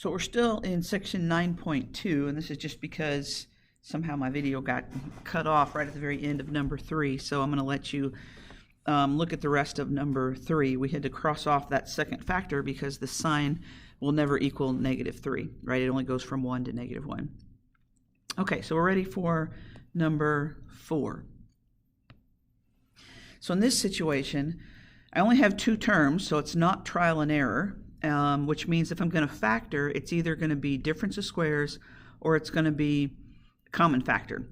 So we're still in section 9.2, and this is just because somehow my video got cut off right at the very end of number 3, so I'm going to let you look at the rest of number 3. We had to cross off that second factor because the sign will never equal -3, right? It only goes from 1 to -1. Okay, so we're ready for number 4. So in this situation, I only have 2 terms, so it's not trial and error, which means if I'm going to factor, it's either going to be difference of squares or it's going to be common factor.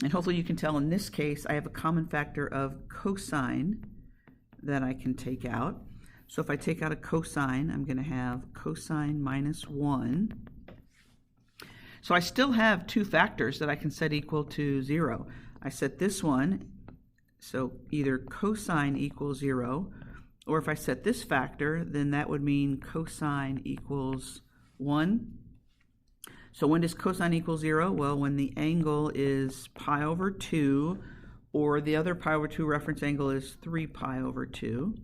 And hopefully you can tell in this case, I have a common factor of cosine that I can take out. So if I take out a cosine, I'm going to have cosine minus 1. So I still have 2 factors that I can set equal to 0. I set this one, so either cosine equals 0, or if I set this factor, then that would mean cosine equals 1. So when does cosine equal 0? Well, when the angle is pi over 2, or the other pi over 2 reference angle is 3 pi over 2.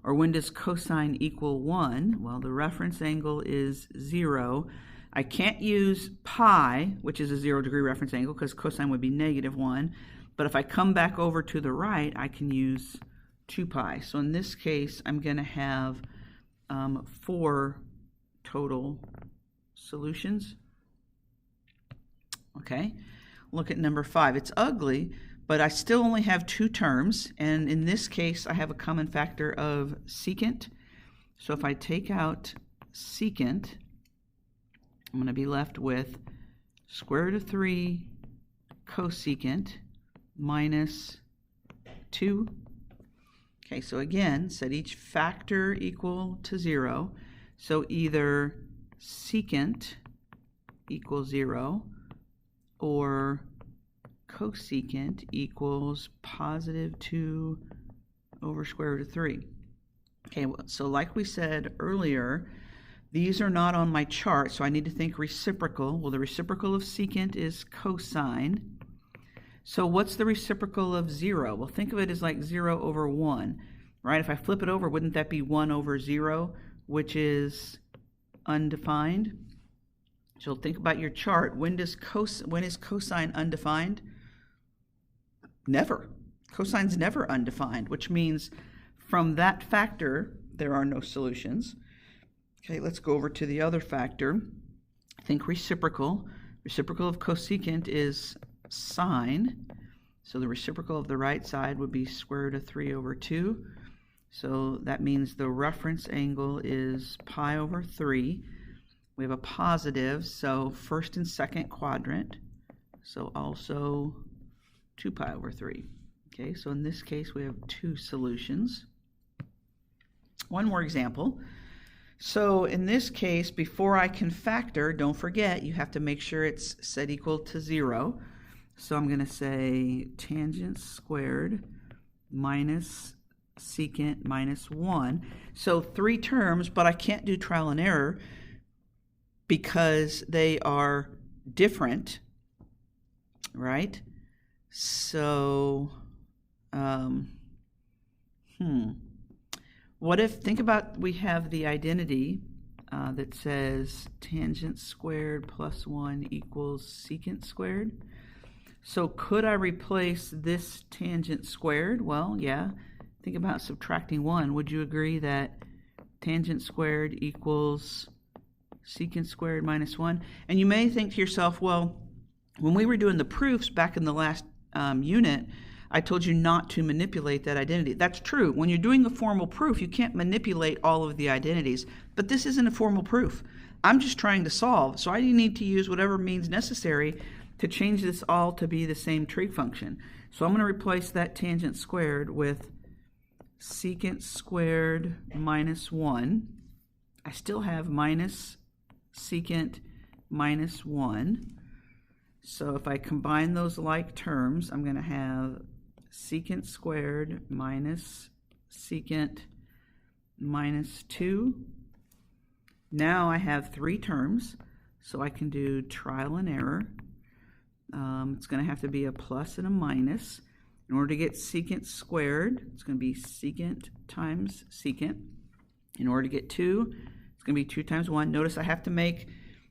Or when does cosine equal 1? Well, the reference angle is 0. I can't use pi, which is a 0-degree reference angle, because cosine would be -1. But if I come back over to the right, I can use 2 pi. So in this case, I'm going to have 4 total solutions. Okay, look at number 5. It's ugly, but I still only have 2 terms, and in this case, I have a common factor of secant. So if I take out secant, I'm going to be left with square root of 3 cosecant minus 2. Okay, so again, set each factor equal to 0. So either secant equals 0 or cosecant equals positive 2 over square root of 3. Okay, so like we said earlier, these are not on my chart, so I need to think reciprocal. Well, the reciprocal of secant is cosine. So what's the reciprocal of 0? Well, think of it as like 0 over 1, right? If I flip it over, wouldn't that be 1 over 0, which is undefined? So think about your chart. When is cosine undefined? Never. Cosine's never undefined, which means from that factor, there are no solutions. Okay, let's go over to the other factor. Think reciprocal. Reciprocal of cosecant is sine. So the reciprocal of the right side would be square root of 3 over 2. So that means the reference angle is pi over 3. We have a positive, so first and second quadrant. So also 2 pi over 3. Okay, so in this case we have 2 solutions. One more example. So in this case, before I can factor, don't forget, you have to make sure it's set equal to 0. So I'm going to say tangent squared minus secant minus 1. So 3 terms, but I can't do trial and error because they are different, right? So, what if, think about, we have the identity that says tangent squared plus 1 equals secant squared. So could I replace this tangent squared? Well, yeah. Think about subtracting 1. Would you agree that tangent squared equals secant squared minus 1? And you may think to yourself, well, when we were doing the proofs back in the last unit, I told you not to manipulate that identity. That's true. When you're doing a formal proof, you can't manipulate all of the identities. But this isn't a formal proof. I'm just trying to solve. So I need to use whatever means necessary to change this all to be the same trig function. So I'm going to replace that tangent squared with secant squared minus 1. I still have minus secant minus 1. So if I combine those like terms, I'm going to have secant squared minus secant minus 2. Now I have 3 terms, so I can do trial and error. It's going to have to be a plus and a minus. In order to get secant squared, it's going to be secant times secant. In order to get 2, It's going to be 2 times 1. Notice I have to make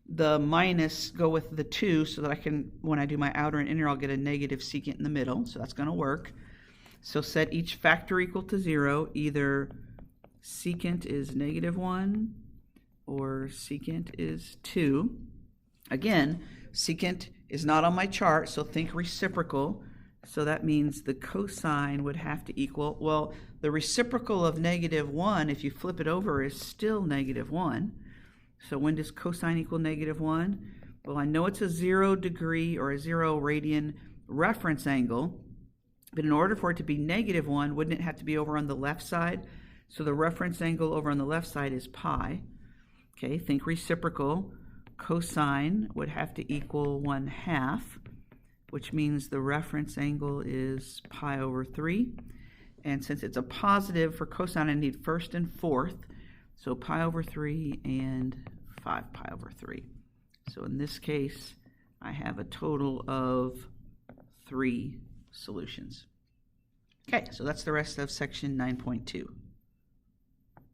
the minus go with the 2 so that I can, when I do my outer and inner, I'll get a negative secant in the middle. So that's going to work. So set each factor equal to 0. Either secant is negative 1 or secant is 2. Again, secant is not on my chart, so think reciprocal. So that means the cosine would have to equal, well, the reciprocal of negative 1, if you flip it over, is still negative 1. So when does cosine equal negative 1? Well, I know it's a 0 degree or a 0 radian reference angle, but in order for it to be negative 1, wouldn't it have to be over on the left side? So the reference angle over on the left side is pi. Okay, think reciprocal. Cosine would have to equal 1/2, which means the reference angle is pi over 3. And since it's a positive for cosine, I need first and fourth. So pi over 3 and 5 pi over 3. So in this case, I have a total of 3 solutions. Okay, so that's the rest of section 9.2.